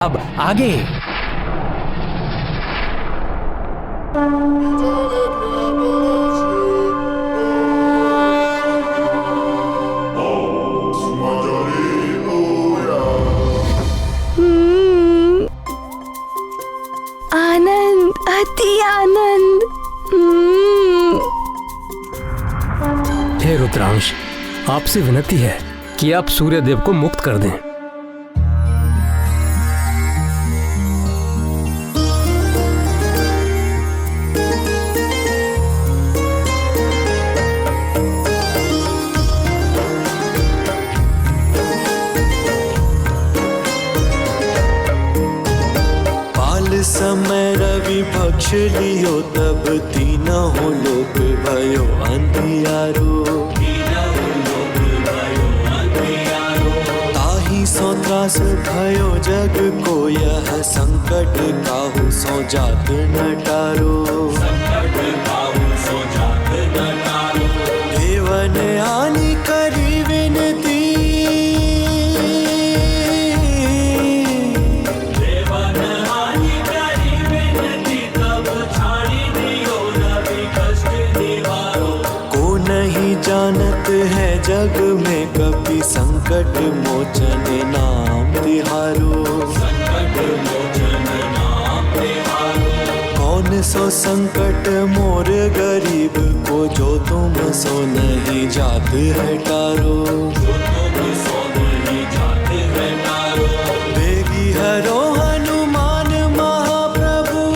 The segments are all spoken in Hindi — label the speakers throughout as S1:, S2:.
S1: अब आगे।
S2: आनंद, अति आनंद।
S1: हे रुद्रांश, आपसे विनती है कि आप सूर्यदेव को मुक्त कर दें।
S3: समय रवि पक्ष लियो तब तीनों लोक भयो अंधियारो। ताहि सो त्रास भयो जग को यह संकट काहू सो जात न टारो। देवन आनी करी विनती जानत है जग में कपि संकट मोचन नाम तिहारो। कौन सो संकट मोर गरीब को जो तुम सो नहीं जात है टारो। बेगी हरो हनुमान महाप्रभु।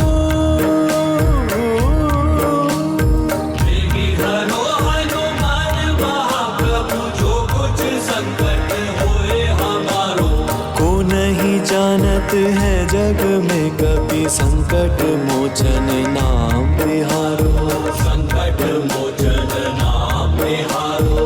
S3: जानत है जग में कभी संकट मोचन नाम तिहारो। संकट मोचन नाम तिहारो।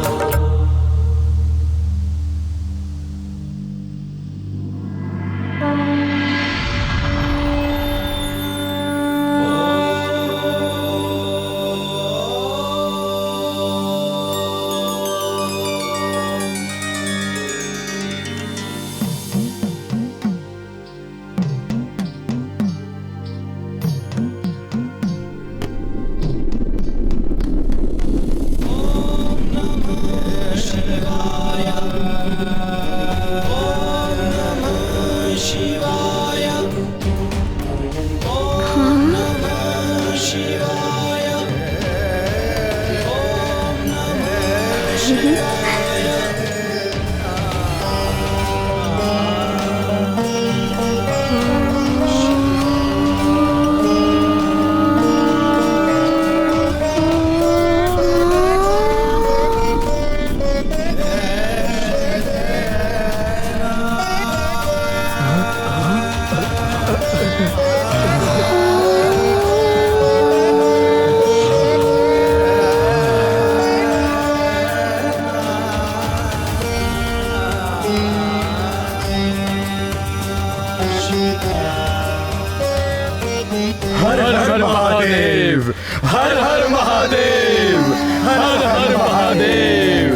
S4: हर हर महादेव, हर हर महादेव, हर हर महादेव।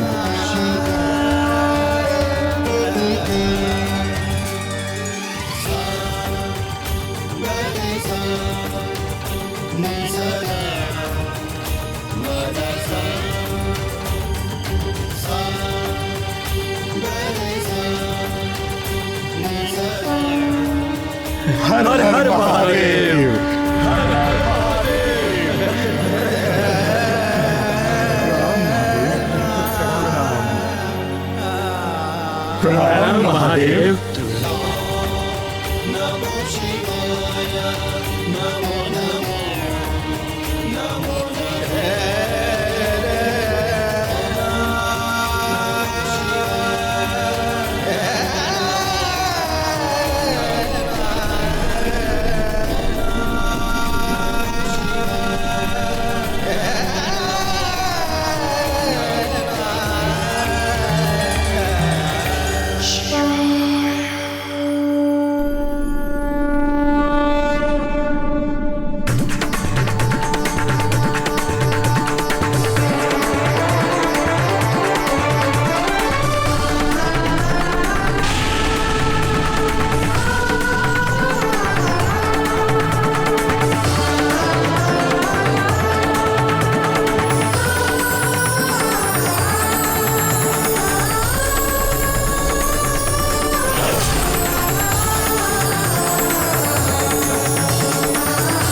S4: हर हर महादेव। प्रणाम महादेव।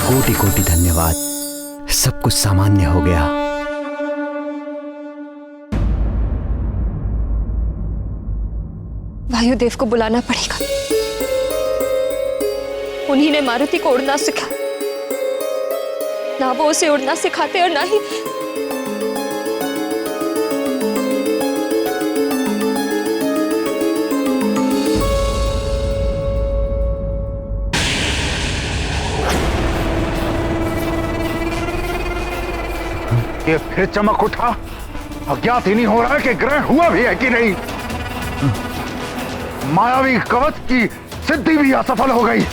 S5: कोटि कोटि धन्यवाद। सब कुछ सामान्य हो गया।
S6: वायुदेव को बुलाना पड़ेगा। उन्हीं ने मारुति को उड़ना सिखाया। ना वो उसे उड़ना सिखाते और ना ही
S7: ये फिर चमक उठा। अज्ञात ही नहीं हो रहा है कि ग्रहण हुआ भी है कि नहीं। मायावी कवच की सिद्धि भी असफल हो गई।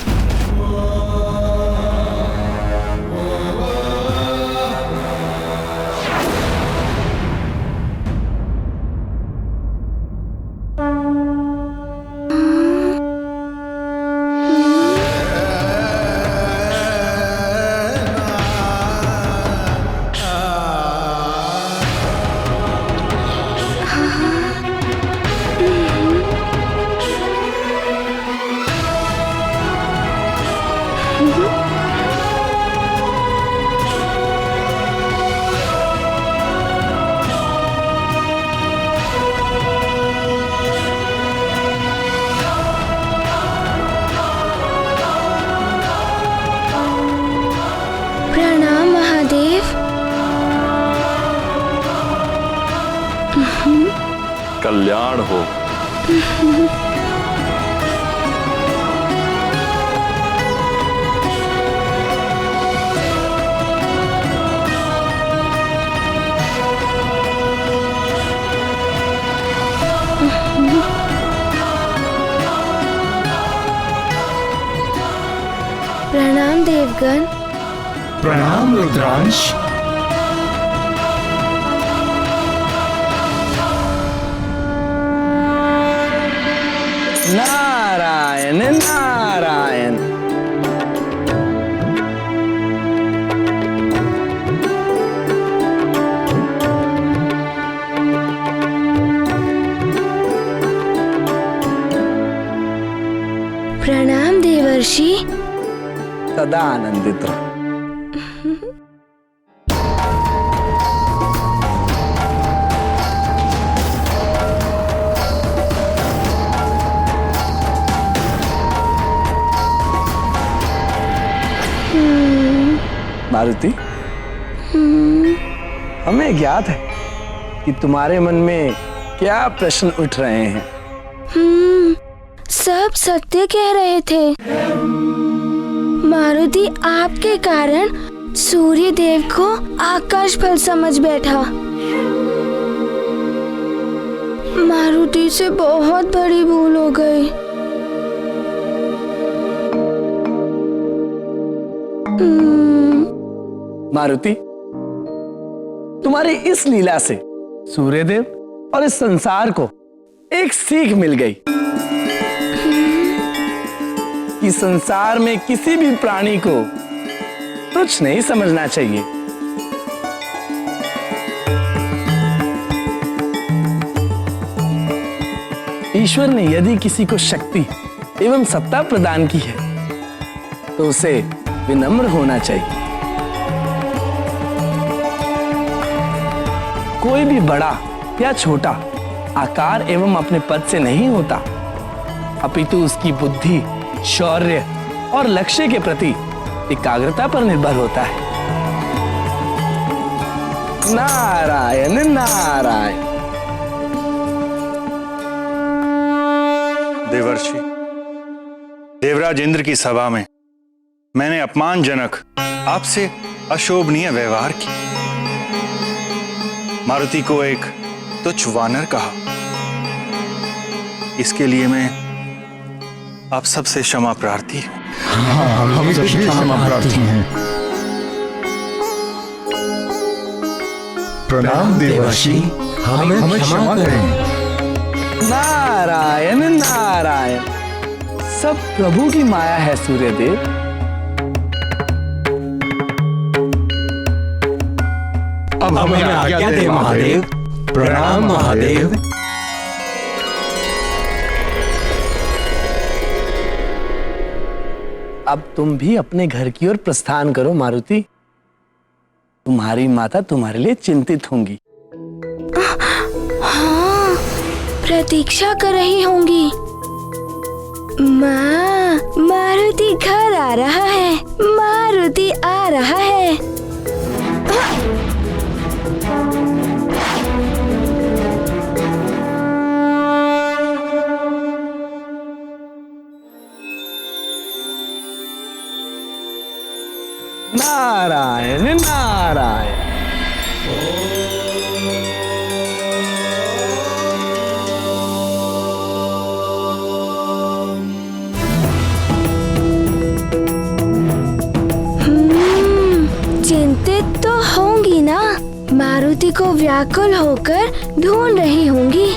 S2: प्रणाम महादेव।
S4: कल्याण हो।
S2: प्रणाम देवगण।
S4: प्रणाम रुद्रांश।
S5: नारायण नारायण।
S2: प्रणाम देवर्षि।
S5: सदा आनंदित रहो। मारुति, हमें ज्ञात है कि तुम्हारे मन में क्या प्रश्न उठ रहे हैं।
S2: सब सत्य कह रहे थे। मारुति आपके कारण सूर्य देव को आकाश फल समझ बैठा। मारुति से बहुत बड़ी भूल हो गई।
S5: मारुति, तुम्हारी इस लीला से सूर्यदेव और इस संसार को एक सीख मिल गई कि संसार में किसी भी प्राणी को तुच्छ नहीं समझना चाहिए। ईश्वर ने यदि किसी को शक्ति एवं सत्ता प्रदान की है तो उसे विनम्र होना चाहिए। कोई भी बड़ा या छोटा आकार एवं अपने पद से नहीं होता, अपितु उसकी बुद्धि, शौर्य और लक्ष्य के प्रति एकाग्रता पर निर्भर होता है। नारायण नारायण।
S8: देवर्षि, देवराज इंद्र की सभा में मैंने अपमानजनक आपसे अशोभनीय व्यवहार किया। मारुति को एक तुच्छ वानर कहा। इसके लिए मैं आप सबसे क्षमा प्रार्थी हूं।
S4: हम सब क्षमा प्रार्थी हैं। प्रणाम देवर्षि, हमें क्षमा करें।
S5: नारायण नारायण। सब प्रभु की माया है सूर्यदेव।
S4: अब हमें आज्ञा दे महादेव। प्रणाम महादेव।
S5: अब तुम भी अपने घर की ओर प्रस्थान करो मारुति। तुम्हारी माता तुम्हारे लिए चिंतित होंगी।
S2: हाँ, प्रतीक्षा कर रही होंगी। माँ, मारुति घर आ रहा है, मारुति आ रहा है।
S5: नारायण नारायण।
S2: चिंतित तो होंगी ना, मारुति को व्याकुल होकर ढूंढ रही होंगी।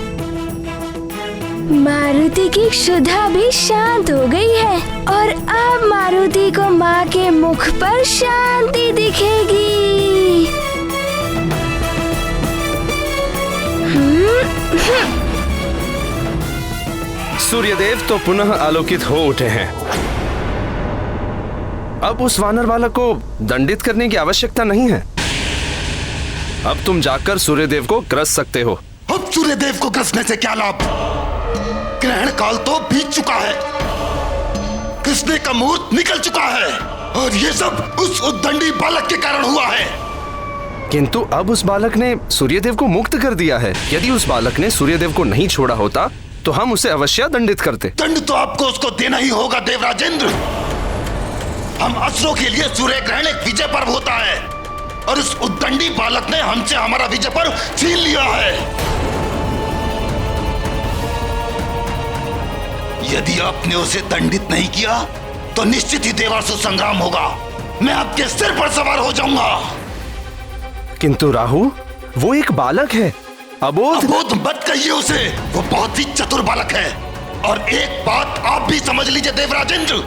S2: मारुति की क्षुधा भी शांत हो गई है और अब मारुति को माँ के मुख पर शांति दिखेगी।
S9: सूर्यदेव तो पुनः आलोकित हो उठे हैं। अब उस वानर बालक को दंडित करने की आवश्यकता नहीं है। अब तुम जाकर सूर्यदेव को ग्रस सकते हो।
S10: अब सूर्यदेव को ग्रसने से क्या लाभ? ग्रहण काल तो बीत चुका है, कृष्ण का मुहूर्त निकल चुका है और ये सब उस उद्दंडी बालक के कारण हुआ है।
S9: किंतु अब उस बालक ने सूर्यदेव को मुक्त कर दिया है। यदि उस बालक ने सूर्यदेव को नहीं छोड़ा होता तो हम उसे अवश्य दंडित करते।
S10: दंड तो आपको उसको देना ही होगा देवराजेंद्र। हम असुरों के लिए सूर्य ग्रहण एक विजय पर्व होता है और उस उद्दंडी बालक ने हमसे हमारा विजय पर्व छीन लिया है। यदि आपने उसे दंडित नहीं किया तो निश्चित ही देवासुर संग्राम होगा। मैं आपके सिर पर सवार हो जाऊंगा।
S9: किंतु राहु, वो एक बालक है, अबोध
S10: मत कहिए उसे। वो बहुत ही चतुर बालक है। और एक बात आप भी समझ लीजिए देवराजेंद्र,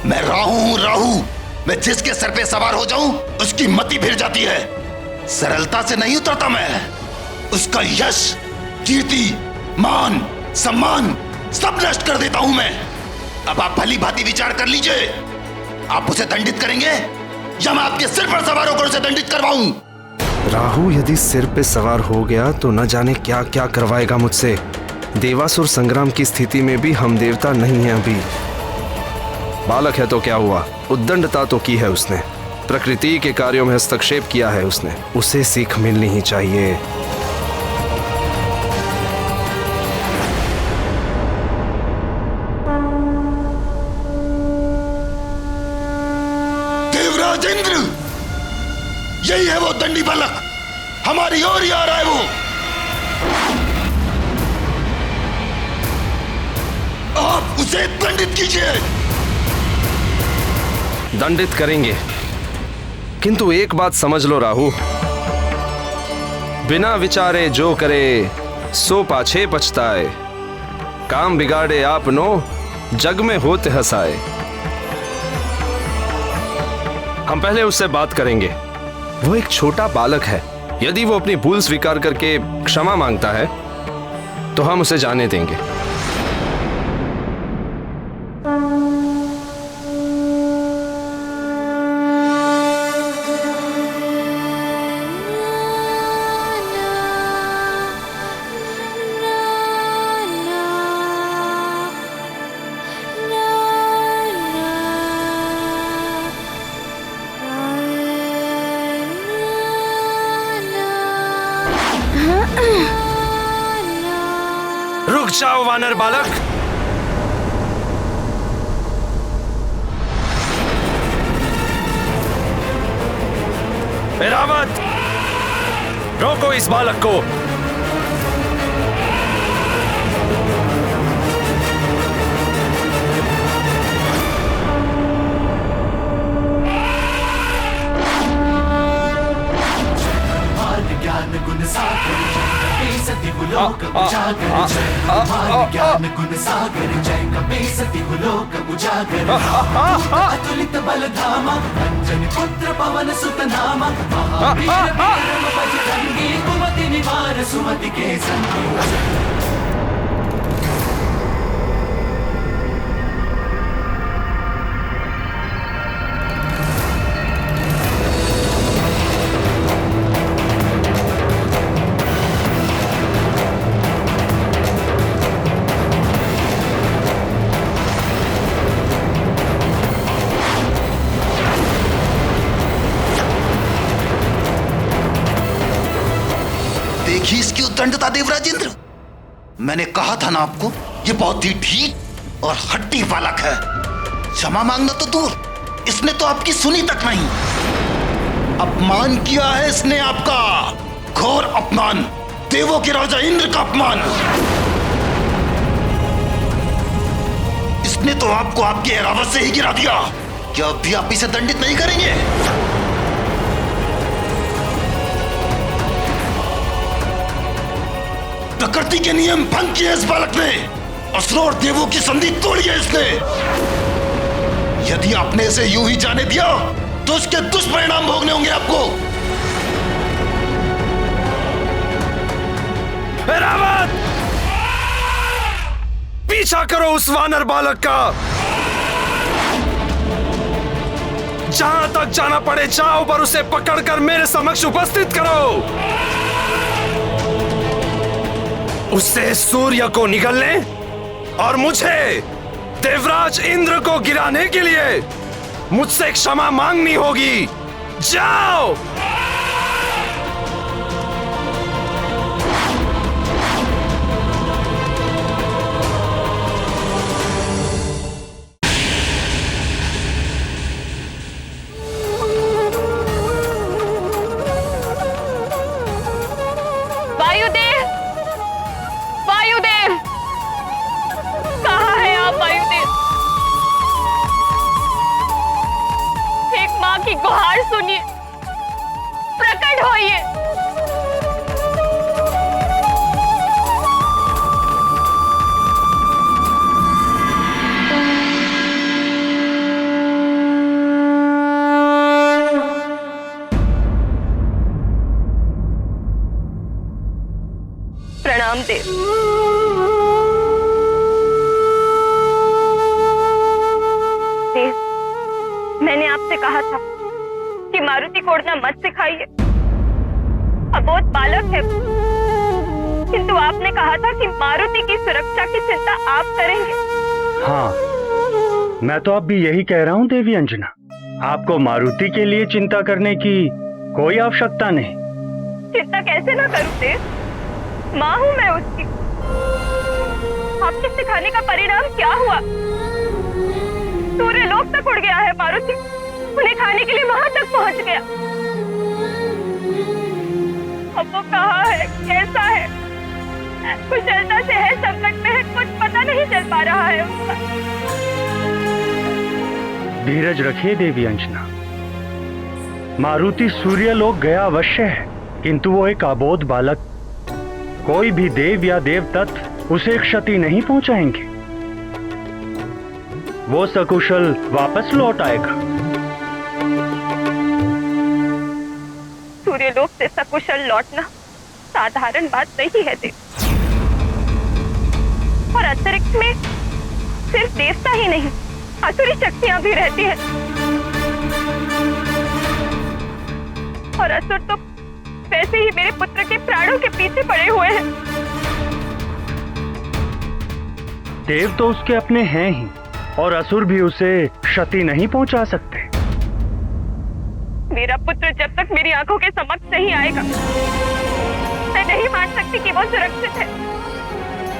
S10: मैं राहु हूँ राहु। मैं जिसके सर पे सवार हो जाऊं उसकी मति फिर जाती है। सरलता से नहीं उतरता मैं। उसका यश, कीर्ति, मान, सम्मान सब नष्ट कर देता हूं मैं। अब आप भली भांति विचार कर लीजिए, आप उसे दंडित करेंगे या मैं आपके सिर पर सवार होकर उसे दंडित करवाऊं?
S9: राहु यदि सिर पे सवार हो गया तो न जाने क्या क्या करवाएगा मुझसे। देवासुर संग्राम की स्थिति में भी हम देवता नहीं हैं अभी। बालक है तो क्या हुआ, उद्दंडता तो की है उसने, प्रकृति के कार्यों में हस्तक्षेप किया है उसने, उसे सीख मिलनी ही चाहिए।
S10: देवराजेंद्र, यही है वो दंडी बालक, हमारी ओर ही आ रहा है वो। आप उसे दंडित कीजिए।
S9: दंडित करेंगे, किंतु एक बात समझ लो राहु, बिना विचारे जो करे सो पाछे पछताए। काम बिगाड़े आपनो जग में होते हंसाए। हम पहले उससे बात करेंगे। वो एक छोटा बालक है। यदि वो अपनी भूल स्वीकार करके क्षमा मांगता है तो हम उसे जाने देंगे। रुक जाओ वानर बालक। ऐरावत, रोको इस बालक को।
S3: ज्ञान गुण सागर जय सती गुलोक उजागर, जय ज्ञान गुण सागर जय कपे सती गुलोक उजागर। अतुलित बल धामा अंजन पुत्र पवन सुत नामा, महावीर विक्रम बजरंगी कुमति निवार सुमति के संगी।
S10: उद्दंडता देवराज इंद्र। मैंने कहा था ना आपको, ये बहुत ही ढीठ और हट्टी बालक है। क्षमा मांगना तो दूर, इसने तो आपकी सुनी तक नहीं। अपमान किया है इसने आपका, घोर अपमान, देवों के राजा इंद्र का अपमान। इसने तो आपको आपकी एरावत से ही गिरा दिया। क्या अब भी आप इसे दंडित नहीं करेंगे? प्रकृति के नियम भंग किए इस बालक ने, असुरों और देवों की संधि तोड़ी है इसने। यदि आपने इसे यूं ही जाने दिया तो इसके दुष्परिणाम भोगने होंगे आपको।
S9: रावत, पीछा करो उस वानर बालक का। जहां तक जाना पड़े जाओ, पर उसे पकड़कर मेरे समक्ष उपस्थित करो। उससे सूर्य को निगलने और मुझे देवराज इंद्र को गिराने के लिए मुझसे क्षमा मांगनी होगी। जाओ।
S6: वायुदेव, वायुदेव, कहाँ है आप वायुदेव? एक माँ की गुहार सुनिए, प्रकट होइए। प्रणाम देव। देव, मैंने आपसे कहा था कि मारुति को उड़ना मत सिखाइए, अबोध बालक है, किंतु आपने कहा था कि मारुति की सुरक्षा की चिंता आप करेंगे।
S8: हाँ, मैं तो अब भी यही कह रहा हूँ देवी अंजना। आपको मारुति के लिए चिंता करने की कोई आवश्यकता नहीं।
S6: चिंता कैसे ना करूं देव, माँ हूं मैं उसकी। आपके सिखाने का परिणाम क्या हुआ? सूर्य लोक तक उड़ गया है मारुति, उन्हें खाने के लिए वहां तक पहुंच गया। अब वो कहाँ है, कैसा है, कुशलता से है, संकट में है, कुछ पता नहीं चल पा रहा है उसका।
S8: धीरज रखिए देवी अंजना। मारुति सूर्य लोक गया अवश्य है, किंतु वो एक अबोध बालक, कोई भी देव या देव तत्व उसे क्षति नहीं पहुंचाएंगे। वो सकुशल वापस लौट आएगा।
S6: सूर्यलोक से सकुशल लौटना साधारण बात नहीं है देव, और अंतरिक्ष में सिर्फ देवता ही नहीं, असुरी शक्तियां भी रहती हैं। और असुर तो वैसे ही मेरे पुत्र के प्राणों के पीछे पड़े हुए हैं।
S8: देव तो उसके अपने हैं ही, और असुर भी उसे क्षति नहीं पहुंचा सकते।
S6: मेरा पुत्र जब तक मेरी आंखों के समक्ष नहीं आएगा, मैं नहीं मान सकती कि वो सुरक्षित है,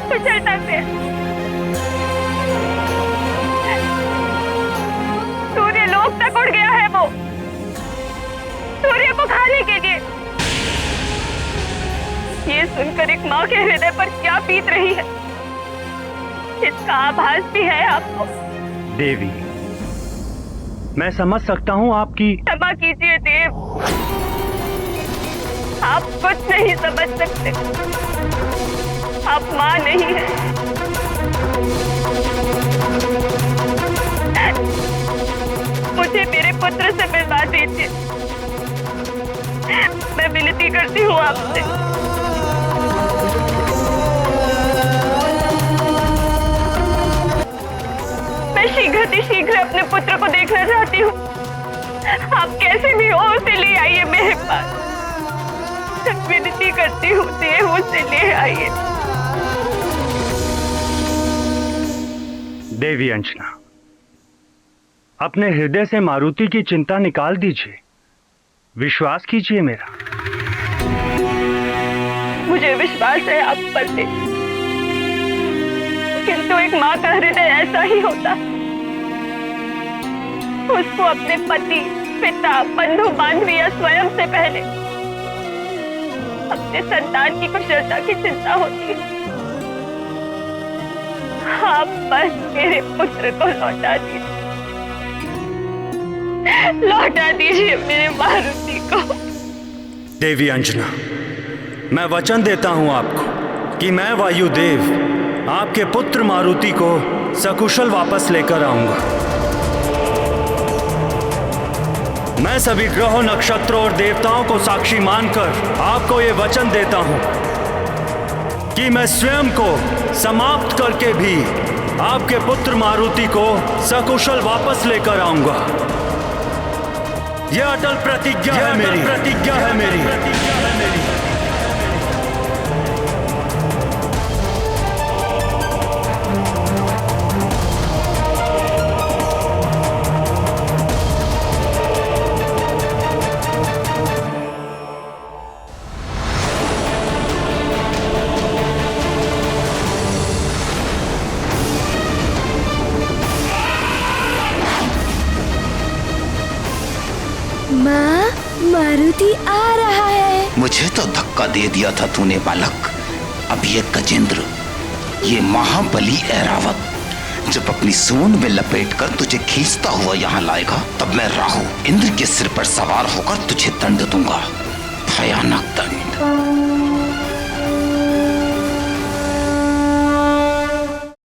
S6: कुशलता से। सूर्य लोक तक उड़ गया है वो, सूर्य को खाने के लिए। ये सुनकर एक माँ के हृदय पर क्या बीत रही है, इसका आभास भी है आपको।
S8: देवी, मैं समझ सकता हूँ आपकी।
S6: क्षमा कीजिए देव, आप कुछ नहीं समझ सकते, आप माँ नहीं हैं। मुझे मेरे पुत्र से मिलवा दीजिए, मैं विनती करती हूँ आपसे। मैं शीघ्र अपने पुत्र को देखना चाहती हूँ। आप कैसे भी हो उसे ले आइए मेरे पास, विनती करती हूँ देव, उसे ले आइए।
S8: देवी अंजना, अपने हृदय से मारुति की चिंता निकाल दीजिए, विश्वास कीजिए मेरा।
S6: मुझे विश्वास है आप पर थे, किंतु एक माँ का हृदय ऐसा ही होता। उसको अपने पति, पिता, बंधु बांधवी या स्वयं से पहले अपने संतान की कुशलता की चिंता होती है। आप बस मेरे पुत्र को लौटा दीजिए, लौटा दीजिए मेरे मारुति को।
S8: देवी अंजना, मैं वचन देता हूं आपको कि मैं वायुदेव आपके पुत्र मारुति को सकुशल वापस लेकर आऊंगा। मैं सभी ग्रहों, नक्षत्रों और देवताओं को साक्षी मानकर आपको ये वचन देता हूं कि मैं स्वयं को समाप्त करके भी आपके पुत्र मारुति को सकुशल वापस लेकर आऊंगा। यह अटल प्रतिज्ञा है मेरी, प्रतिज्ञा है मेरी।
S2: माँ, मारुति आ रहा है।
S10: मुझे तो धक्का दे दिया था तूने बालक। अब ये गजेंद्र, ये महाबली ऐरावत जब अपनी सूंड में लपेटकर तुझे खींचता हुआ यहाँ लाएगा, तब मैं राहु इंद्र के सिर पर सवार होकर तुझे दंड दूंगा। भयानक